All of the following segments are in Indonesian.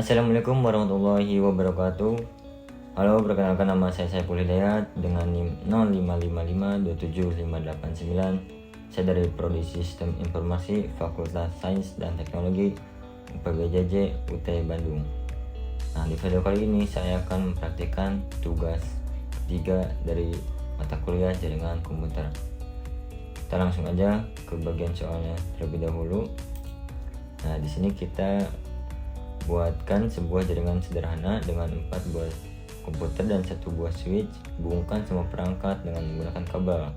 Assalamualaikum warahmatullahi wabarakatuh. Halo, perkenalkan nama saya Saiful Hidayat dengan NIM 0555275889. Saya dari Prodi Sistem Informasi Fakultas Sains dan Teknologi UPBJJ UT Bandung. Nah, di video kali ini saya akan mempraktikkan tugas ketiga dari mata kuliah jaringan komputer. Kita langsung aja ke bagian soalnya terlebih dahulu. Nah, di sini kita buatkan sebuah jaringan sederhana dengan 4 buah komputer dan 1 buah switch. Hubungkan semua perangkat dengan menggunakan kabel.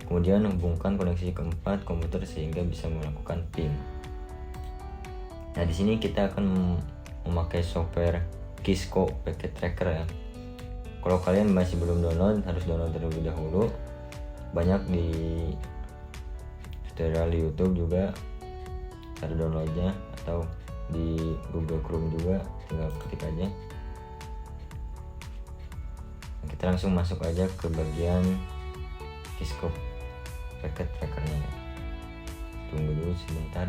Kemudian hubungkan koneksi keempat komputer sehingga bisa melakukan PIM. Nah, di sini kita akan memakai software Kisco Packet Tracker ya. Kalau kalian masih belum download, harus download terlebih dahulu. Banyak di tutorial di YouTube juga cara downloadnya, atau di Google Chrome juga, tinggal ketik aja. Kita langsung masuk aja ke bagian Kisco Packet Trackernya ya. Tunggu dulu sebentar.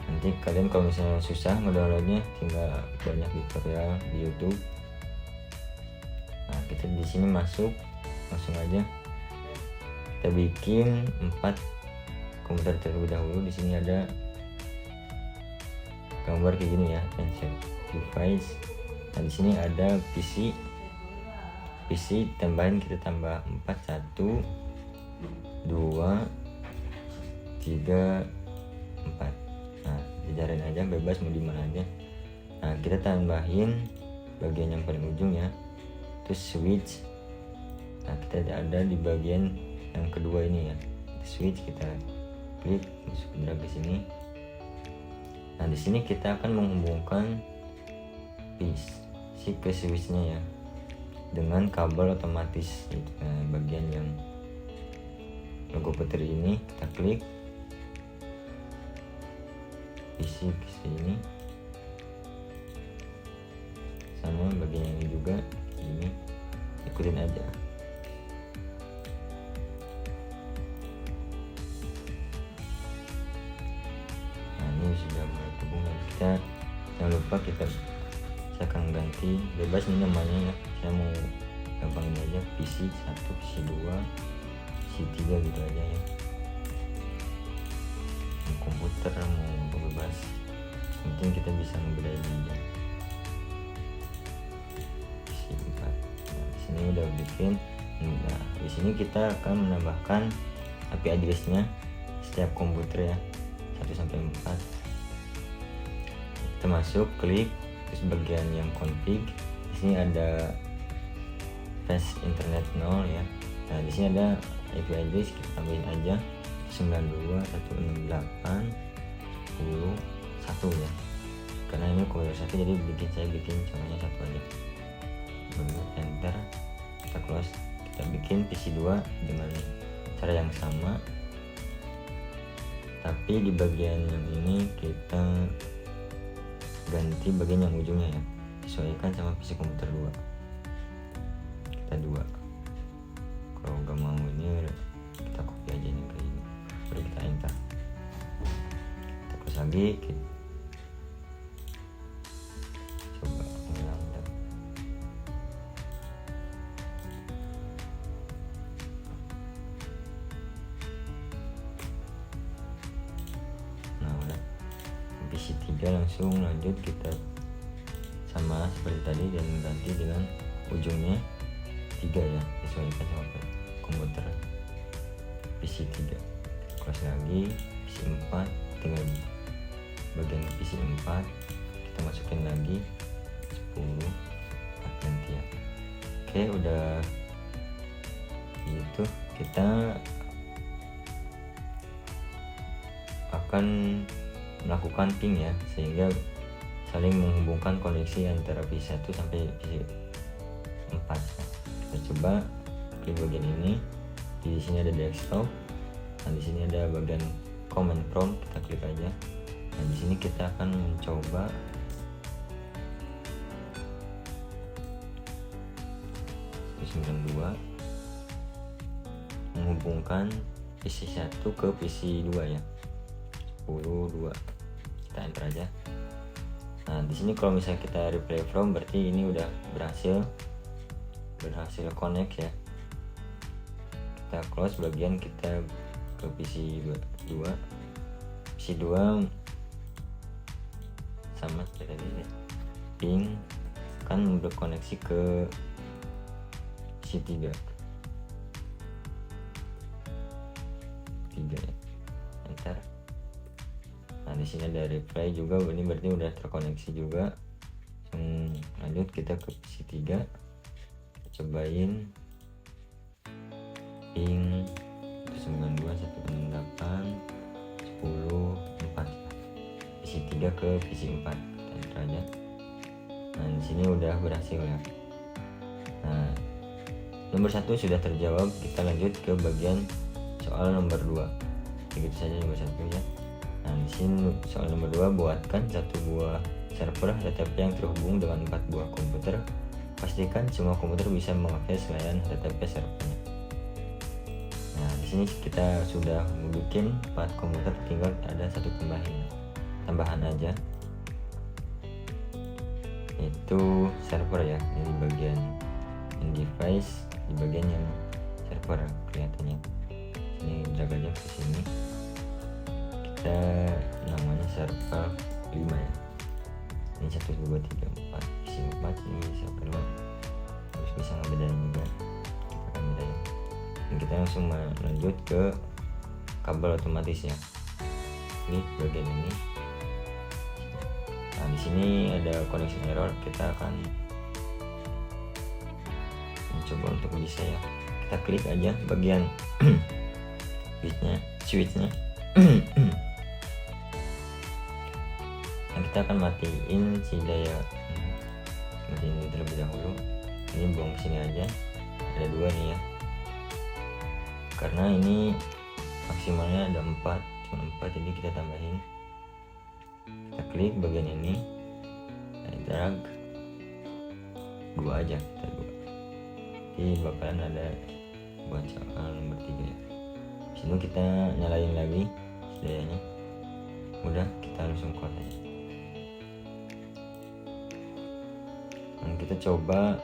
Nanti kalian kalau misalnya susah ngedownloadnya, tinggal banyak tutorial di YouTube. Nah, kita di sini masuk langsung aja. Kita bikin 4 komputer terlebih dahulu. Di sini ada gambar kayak gini ya, insert device. Nah, di sini ada PC tambahin, kita tambah 4, 1 2 3 4. Nah, jajarin aja, bebas mau dimana aja. Nah, kita tambahin bagian yang paling ujung ya, terus switch. Nah, kita ada di bagian yang kedua ini ya, switch. Kita klik, masuk ke sini. Nah, di sini kita akan menghubungkan PC ke switchnya ya dengan kabel otomatis. Nah, bagian yang logo petir ini kita klik, PC ke sini, sama bagian ini juga ini, ikutin aja. Sudah mulai terhubung. Kita jangan lupa saya akan ganti, bebas ini namanya ya, saya mau gampangin aja, PC 1, PC 2, PC 3 gitu aja ya. Mau komputer mau bebas, penting kita bisa ngebedain aja. PC 4. Nah, di sini udah bikin. Nah, di sini kita akan menambahkan IP address-nya setiap komputer ya, 1 sampai 4. Kita masuk, klik, terus bagian yang config. Di sini ada fast internet 0 ya. Nah, di sini ada IP address, kita tambahin aja 92.168.10.1 ya. Karena ini komputer 1, jadi saya bikin contohnya 1 aja. Baru enter, kita close. Kita bikin PC 2 dengan cara yang sama, tapi di bagian yang ini kita ganti bagian yang ujungnya ya, sesuaikan sama PC komputer 2. Kita 2. Kalau nggak mau ini, kita copy aja nih kayak ini, baru kita enter. Kita close lagi, coba ulang. Nah, udah. PC 3 langsung lanjut, kita sama seperti tadi dan ganti dengan ujungnya 3 ya, sesuaikan sama komputer PC 3. Close lagi, PC 4, tinggal bagian PC 4 kita masukin lagi 10 ganti ya. Oke, udah gitu. Kita akan melakukan ping ya, sehingga saling menghubungkan koneksi antara PC 1 sampai PC 4. Kita coba klik bagian ini. Di sini ada desktop. Nah, di sini ada bagian command prompt, kita klik aja. Nah, di sini kita akan mencoba menghubungkan PC 1 ke PC 2 ya, 10.2. Kita enter aja. Nah di sini kalau misalnya kita replay from berarti ini udah berhasil connect ya. Kita close bagian kita ke PC 2 sama seperti tadi ya. Ping kan berkoneksi ke PC 3 ya. Enter. Nah di sini ada replay juga, ini berarti udah terkoneksi juga. Lanjut kita ke PC 3, kita cobain ping 92.168.10.4 PC 3 ke PC 4, kita enter aja. Nah di sini udah berhasil ya. Nah nomor 1 sudah terjawab, kita lanjut ke bagian soal nomor 2. Begitu saja nomor 1 ya. Nah di sini soal nomor 2, buatkan satu buah server HTTP yang terhubung dengan 4 buah komputer. Pastikan semua komputer bisa mengakses layanan HTTP servernya. Nah di sini kita sudah bikin 4 komputer, tinggal ada satu tambahan aja, yaitu server ya. Ini di bagian device, di bagian yang server kelihatannya. Ini drag aja ke sini, kita namanya server 5 ya. Ini 1 2 3 4 isi 4, ini server 5. Terus bisa ngebedain juga, kita akan bedain. Dan kita langsung lanjut ke kabel otomatis ya. Ini bagian ini. Nah di sini ada connection error, kita akan mencoba untuk bisa ya. Kita klik aja bagian switchnya. Nah, kita akan matiin si daya, matiin ini terlebih dahulu. Ini buang sini aja, ada 2 nih ya, karena ini maksimalnya ada 4, cuma 4, jadi kita tambahin. Kita klik bagian ini, drag 2 aja, kita 2. Jadi bakalan ada buat soal nomor 3 ya. Sini kita nyalain lagi dayanya, udah kita langsung close aja. Dan kita coba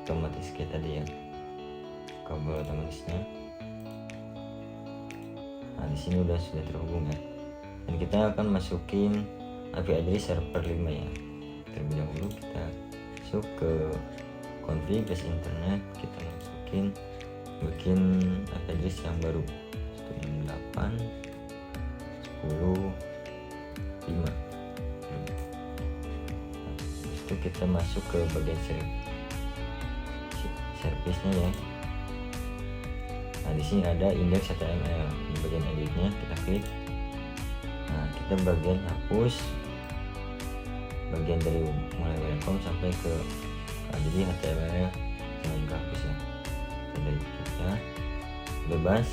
otomatis kayak tadi ya, kabel otomatisnya. Nah di sini sudah terhubung ya. Dan kita akan masukin IP address server 5 ya. Terlebih dahulu kita masuk ke config internet, kita masukin bikin IP address yang baru 168.10.5. Itu kita masuk ke bagian service-nya ya. Nah di sini ada index.html, di bagian editnya kita klik. Nah kita bagian hapus, bagian dari mulai welcome sampai ke jadi HTML jangan dihapus ya. Dari kita bebas,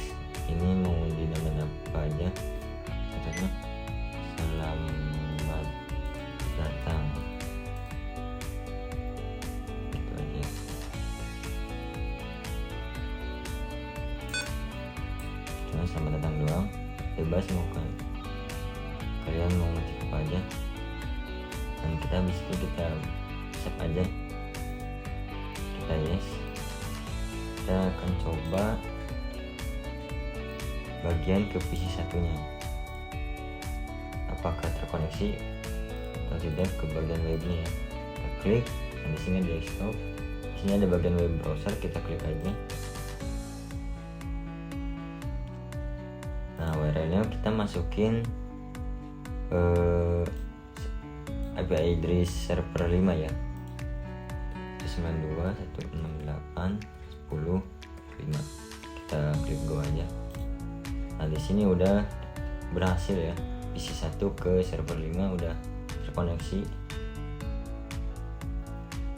ini mau dinamain apa aja, contohnya selamat datang gitu aja. Cuma selamat datang doang, bebas mau kan kalian mau ngetik apa aja. Dan kita habis itu kita save aja, kita yes. Kita akan coba bagian ke PC satunya, apakah terkoneksi atau tidak ke bagian webnya ya. Kita klik, nah di sini desktop, di sini ada bagian web browser, kita klik aja. Nah URL-nya kita masukin IP address server 5 ya, 92.168.10.5. Kita klik go aja. Nah di sini udah berhasil ya, PC 1 ke server 5 udah terkoneksi.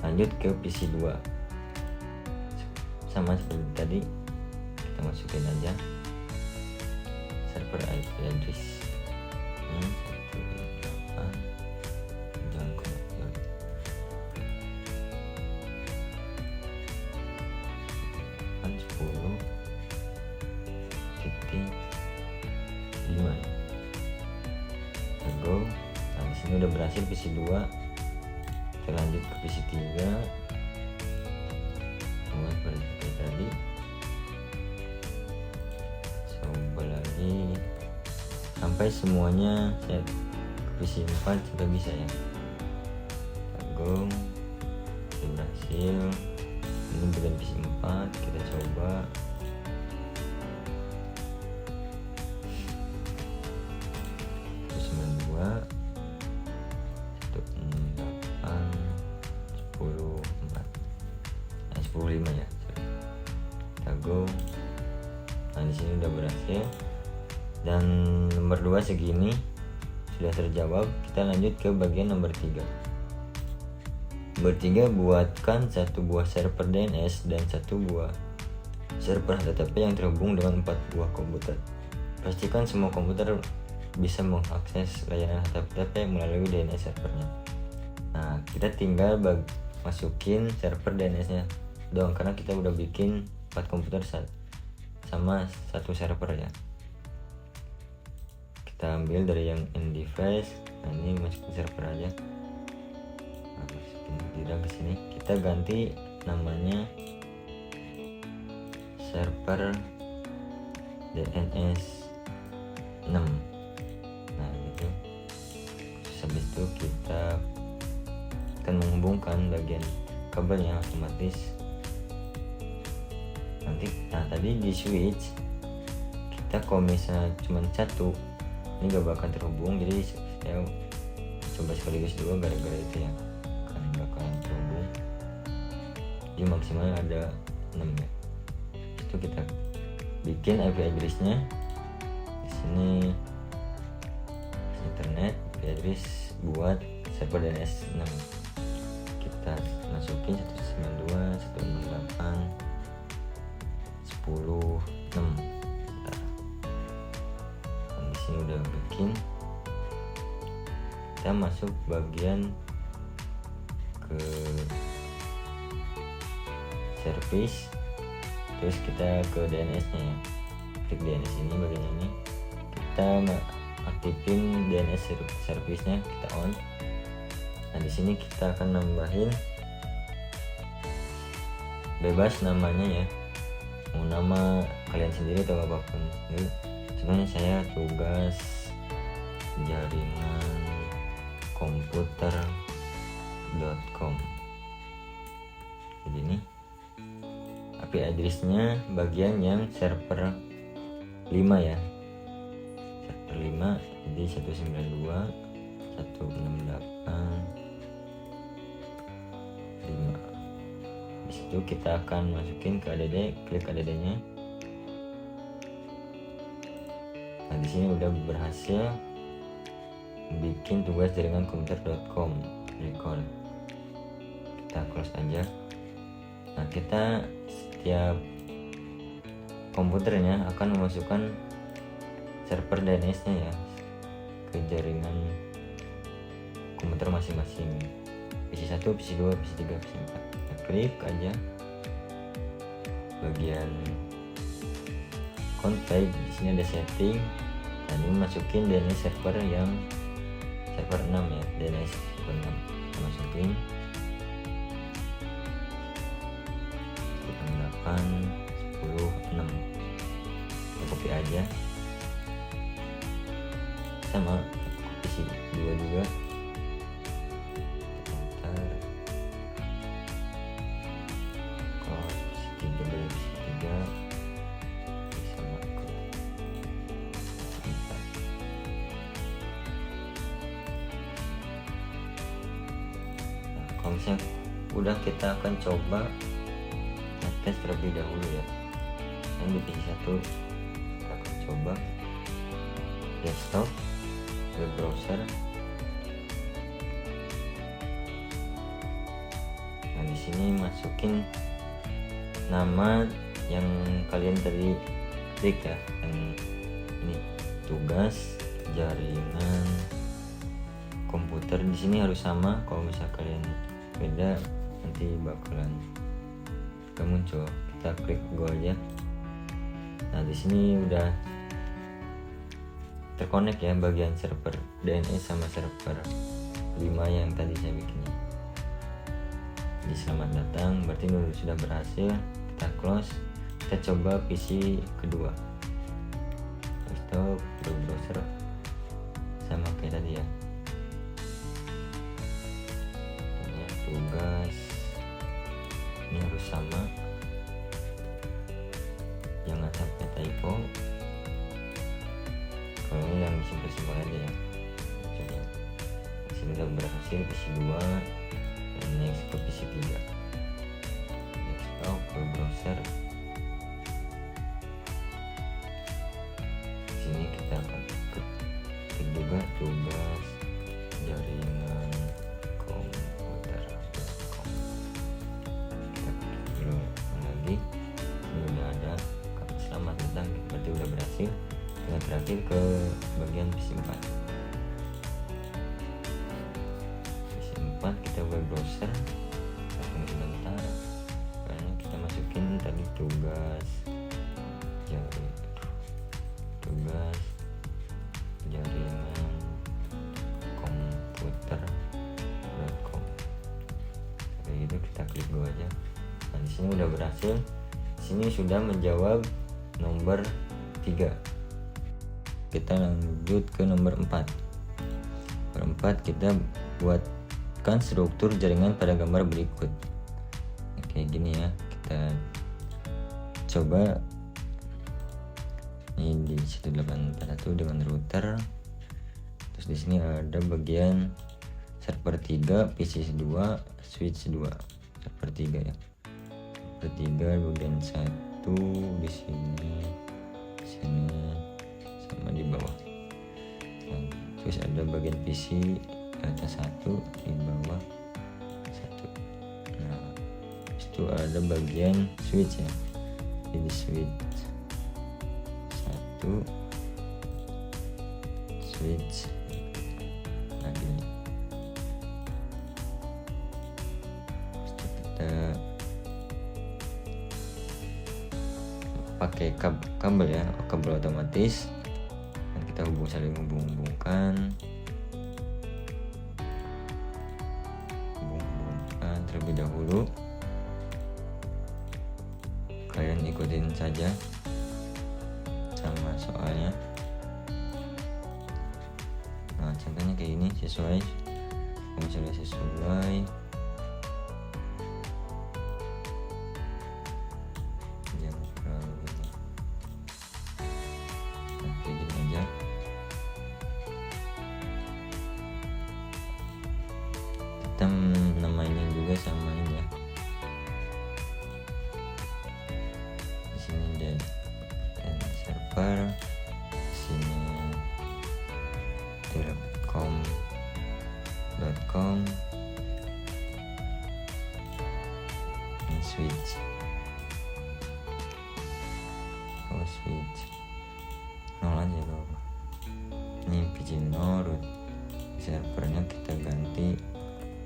Lanjut ke PC 2, sama seperti tadi, kita masukin aja server IP address 168.10.5 go. Nah di sini udah berhasil PC 2 Kita lanjut ke PC 3 sama seperti tadi. Coba lagi sampai semuanya saya ke PC 4 sampai bisa ya. Agung berhasil. Ini bagian PC 4, kita coba. Terus 92 168 10 4 10 5 ya. Kita go. Nah di sini udah berhasil. Dan nomor 2 segini sudah terjawab. Kita lanjut ke bagian nomor 3. Nomor 3, buatkan satu buah server DNS dan satu buah server HTTP yang terhubung dengan 4 buah komputer. Pastikan semua komputer bisa mengakses layanan HTTP melalui DNS servernya. Nah, kita tinggal masukin server DNS-nya dong, karena kita udah bikin 4 komputer sama satu server ya. Kita ambil dari yang in device. Nah, ini masukin server aja. Nah, masukin tidak ke sini. Kita ganti namanya server DNS 6. Nah, gitu. Terus habis itu kita akan menghubungkan bagian kabelnya otomatis. Nanti, nah tadi di switch kita kalau misalnya cuma satu, ini gak bakal terhubung, jadi saya coba sekaligus dua gara-gara itu ya, kan bakalan terhubung. Jadi maksimal ada 6 ya. Itu kita bikin IP address-nya di sini, internet IP address buat server DNS 6. Kita masukin 192.168.10.6. Di sini udah bikin. Kita masuk bagian ke service, terus kita ke DNS-nya ya. Klik DNS ini, bagian ini. Kita aktifin DNS service-nya, kita on. Nah di sini kita akan nambahin bebas namanya ya, mau nama kalian sendiri atau apapun. Sebenarnya saya tugas jaringan komputer.com. Jadi ini IP address-nya bagian yang server 5 ya. Server 5 jadi 192.168.5. Di situ kita akan masukin ke ADD, klik ADD-nya. Nah, di sini udah berhasil bikin tugas jaringan komputer.com record. Kita close aja. Nah, kita setiap komputernya akan memasukkan server DNS-nya ya ke jaringan komputer masing-masing. PC1, PC2, PC3, PC4. Nah, klik aja bagian config. Di sini ada setting. Dan ini masukin DNS server yang server 6 ya, DNS server 6. Kita masukin 8.10.6. Kita copy aja. Sama PC 2 juga. Kalau misalnya udah, kita akan coba tes terlebih dahulu ya. Yang di PC1 kita akan coba desktop, web browser. Nah di sini masukin nama yang kalian tadi klik ya, yang ini tugas jaringan komputer. Di sini harus sama. Kalau misalnya kalian beda nanti bakalan gak muncul. Kita klik go aja. Nah di sini udah terkonek ya bagian server DNS sama server 5 yang tadi saya bikin. Di selamat datang berarti sudah berhasil, kita close. Kita coba PC kedua. Stop browser sama kayak tadi ya. Tugas ini harus sama, jangan sampai typo. Kalau yang simpel-simpel aja ya. Coba sini udah berhasil PC 2 dan next ke PC 3. Next ke browser. Sini kita akan ketik juga tugas jaringan komputer.com. Kita klik dulu lagi. Ini udah ada, selamat datang, berarti udah berhasil. Kita terakhir ke bagian PC 4. PC 4 kita web browser. Tunggu sebentar karena kita masukin tadi tugas jaringan komputer.com. Kayak gitu kita klik dulu aja. Nah, di sini udah berhasil. Di sini sudah menjawab nomor 3. Kita lanjut ke nomor 4. Nomor 4 kita buatkan struktur jaringan pada gambar berikut. Kayak gini ya. Kita coba ini di 1841 dengan router. Terus di sini ada bagian server 3, PC 2, switch 2. Server 3 ya. Server 3 bagian 1 di sini sama di bawah. Nah, terus ada bagian PC di atas 1, di bawah 1. Nah, itu ada bagian switch ya. Jadi switch 1, switch lagi. Kita pakai kabel ya, kabel otomatis. Dan kita saling hubungkan terlebih dahulu. Kalian ikutin saja sama soalnya. Nah, contohnya kayak ini, sesuai. Kalau sudah sesuai, jangan terlalu ini. Nah, kayak gini aja. Kita namanya juga samain ya. Di sini ada server, sini directcom.com, dan switch. Switch 0 aja loh. Ini PC 0 root. Servernya kita ganti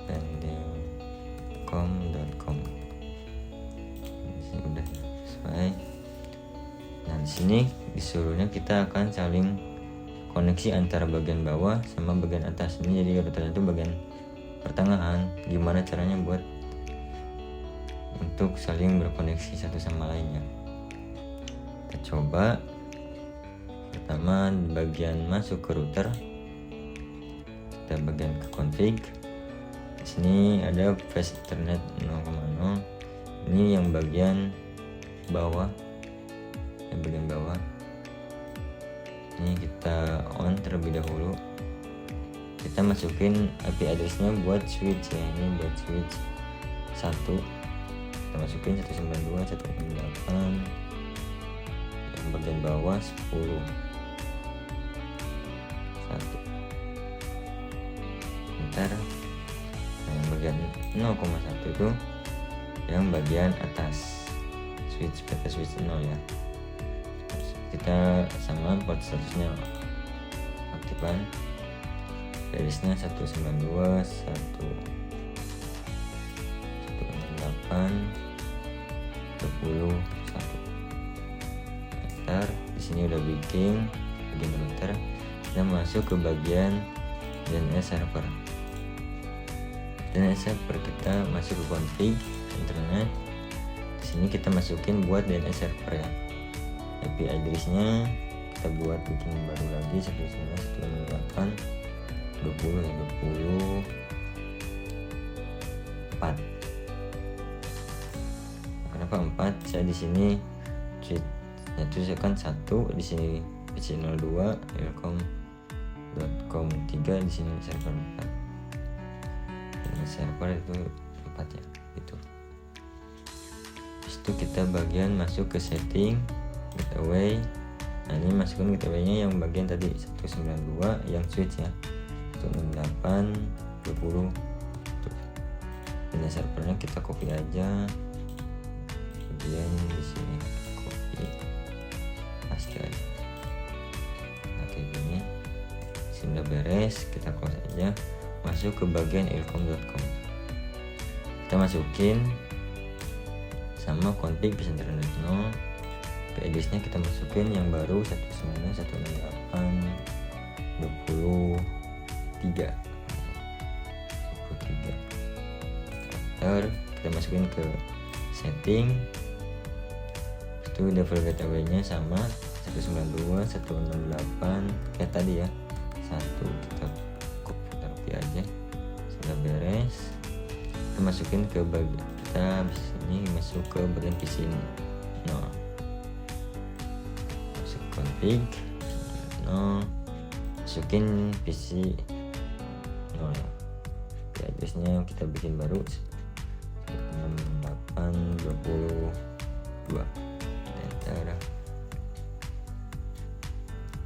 pendel.com. Ini udah sesuai. Nah, di sini disuruhnya kita akan saling koneksi antara bagian bawah sama bagian atas. Ini jadi router itu bagian pertengahan. Gimana caranya buat untuk saling berkoneksi satu sama lainnya? Kita coba. Pertama, bagian masuk ke router, kita bagian ke config. Di sini ada fast ethernet 0,0. Ini yang bagian bawah. Bagian bawah ini kita on terlebih dahulu. Kita masukin IP addressnya buat switch ya. Ini buat switch 1 kita masukin 192.168. yang bagian bawah 10 1. Ntar yang bagian 0,1 itu yang bagian atas switch PT switch 0 ya. Kita sama port statusnya aktifkan, garisnya 192.168. Ntar di sini udah bikin bagian router. Kita masuk ke bagian DNS server. Kita DNS server kita masuk ke config internet. Di sini kita masukin buat DNS server ya. IP address-nya kita buat bikin baru lagi 191.168.20.4. Kenapa 4? Saya di sini tuliskan 1 di sini PC02 ilkom.com 3 di sini server 4. Ini server itu 4 ya, itu. Habis itu kita bagian masuk ke setting gateway. Nah, ini masukkan gateway-nya yang bagian tadi 192 yang switch ya. 168.20. Ini servernya kita copy aja. Kemudian di sini copy paste aja. Nah, kayak gini. Sudah beres, kita close aja. Masuk ke bagian ilkom.com. Kita masukin sama config internet 0. address-nya kita masukin yang baru 191.168.23. Kita masukin ke setting. Itu default gateway-nya sama 192.168 kayak tadi ya. Satu kita copy aja. Sudah beres. Kita masukin ke bagian kita ini masuk ke bagian PC ini. Masuk config. Masukin PC 0 ya. Address-nya kita bikin baru 68.22. Enter.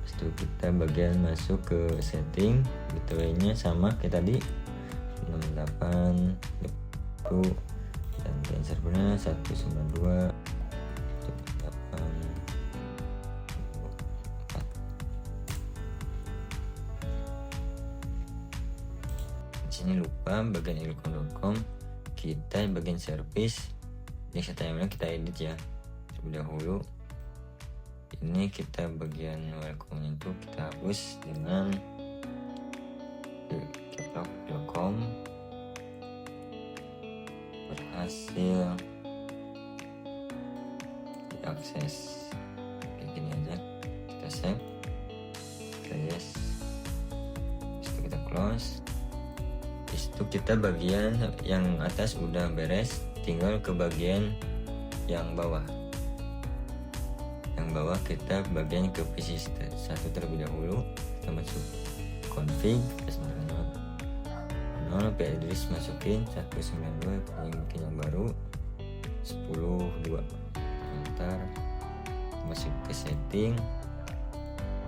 Setelah kita bagian masuk ke setting, gateway-nya sama kayak tadi 68.20 dan servernya 192.168.4. Di sini lupa bagian ilkom.com, kita bagian service yang HTML kita edit ya terlebih dahulu. Ini kita bagian welcome itu kita hapus dengan keplok.com. Berhasil diakses kayak gini aja. Kita save, kita yes, itu kita close. Itu kita bagian yang atas udah beres, tinggal ke bagian yang bawah. Yang bawah kita bagian ke PC 1 terlebih dahulu. Kita masuk config, IP address masukin 192, yang bikin yang baru 10.2. Ntar masuk ke setting,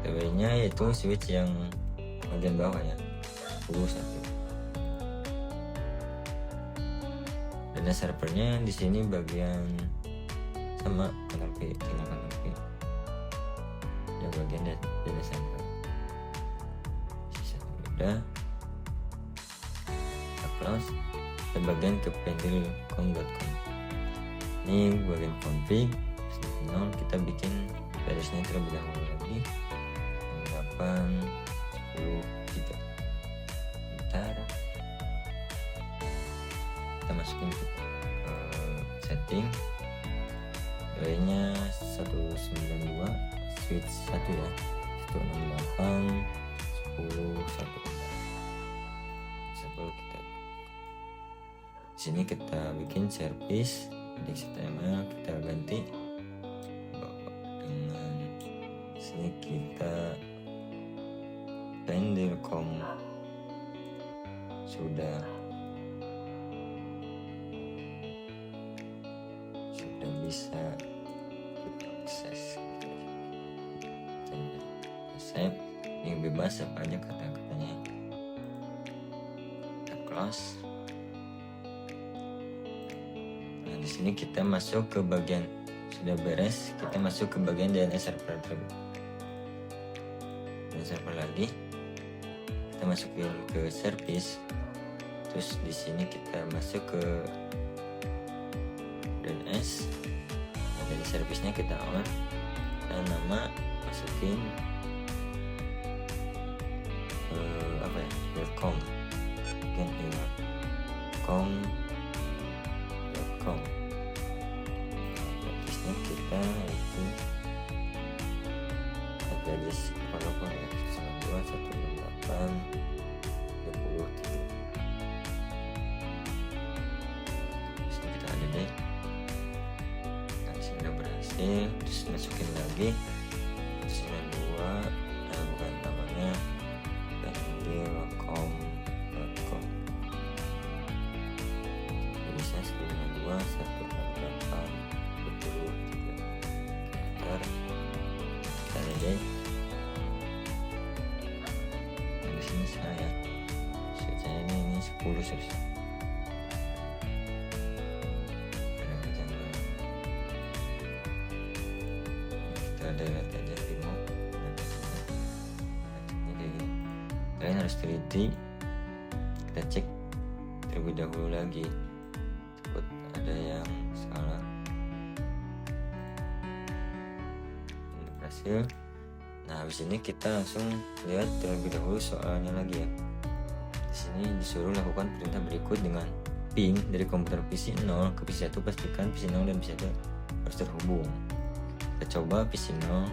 gateway nya yaitu switch yang bagian bawah ya 10.1. Dan servernya di sini bagian sama Ctrl+P, tinggal Ctrl+P yang bagian data server. Sisa udah kita close. Kita bagian ke pendil.com. Ini bagian config 0, kita bikin address-nya terlebih dahulu lagi 8.10.3. Bentar, kita masukin ke setting, gateway-nya 192 switch 1 ya, 168.10.1. Kita sini kita bikin service index HTML, kita ganti dengan sini kita pendil.com sudah bisa akses. Save, ini bebas apa aja kata-katanya. Kita close. Nah, di sini kita masuk ke bagian sudah beres, kita masuk ke bagian DNS server DNS server lagi. Kita masukin ke service. Terus di sini kita masuk ke DNS. Dari servisnya kita on, dan nama masukin apa ya, welcome, telkom.com. Praktisnya kita itu address telepon ya 92168223. Terus kita ada deh. Nah, sini udah berhasil. Terus masukin lagi 92 bukan namanya pendilcom.com. Bisa 92168223. Enter. Kita ada deh. Di sini saya ini 10 selesai. Kita ada lihat aja Vimo. Kalian harus teliti, kita cek terlebih dahulu lagi, takut ada yang salah. Ini berhasil. Nah, habis ini kita langsung lihat terlebih dahulu soalnya lagi ya. Di sini disuruh lakukan perintah berikut dengan ping dari komputer PC 0 ke PC 1, pastikan PC 0 dan PC 1 harus terhubung. Kita coba PC 0.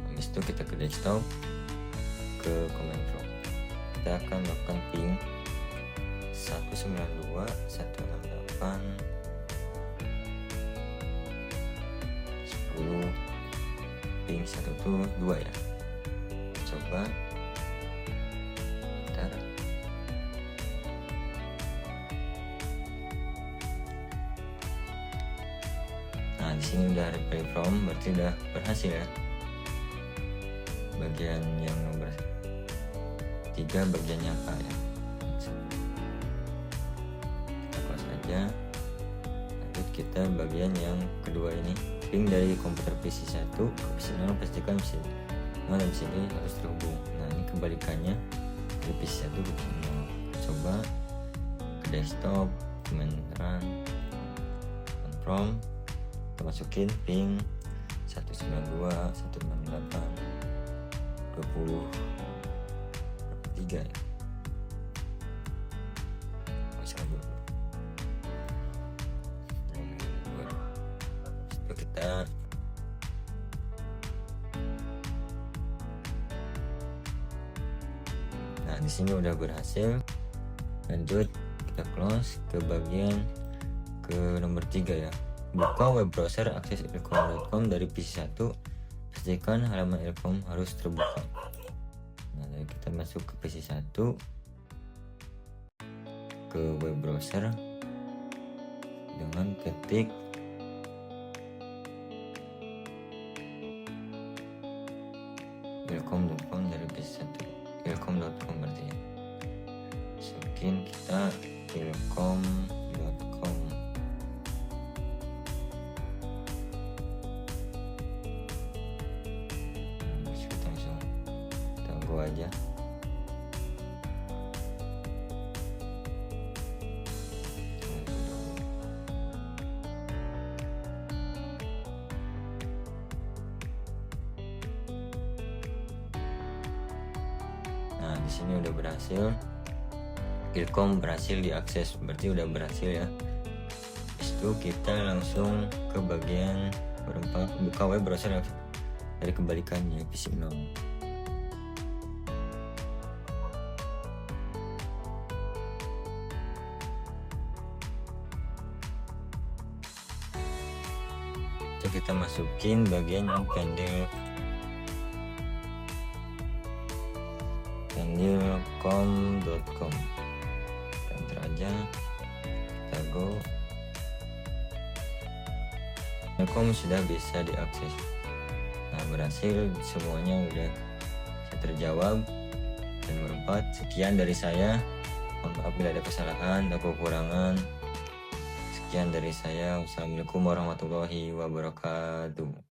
Habis itu kita ke desktop, ke command prompt. Kita akan melakukan ping 192.168.10 ping 122 ya. Coba bentar. Nah, di sini udah reply from, berarti udah berhasil ya. Bagian yang nomor 3 bagiannya apa ya? Kita close aja. Lanjut kita bagian yang kedua ini, ping dari komputer PC 1 ke PC 0, pastikan PC 0 dan PC 1 harus terhubung. Nah, ini kebalikannya dari PC 1 ke PC 0. Coba ke desktop, command run, command prompt, kita masukin ping 192.168.20.3 ya. Itu kita nah, di sini udah berhasil. Lanjut kita close ke bagian ke nomor 3 ya. Buka web browser, akses ilkom.com dari PC 1, pastikan halaman ilkom harus terbuka. Nah, jadi kita masuk ke PC 1, ke web browser dengan ketik ilkom.com dari PC 1, ilkom.com berarti ya. Masukin kita ilkom.com. Aja nah, di sini udah berhasil, ilkom berhasil diakses, berarti udah berhasil ya. Itu kita langsung ke bagian berempat, buka web browser dari kebalikannya PC 0. Kita masukin bagian yang pendilcom.com. Enter aja, kita go. Ilkom sudah bisa diakses. Nah, berhasil, semuanya udah terjawab. Dan nomor 4, sekian dari saya. Mohon maaf bila ada kesalahan atau kekurangan. Sekian dari saya. Wassalamualaikum warahmatullahi wabarakatuh.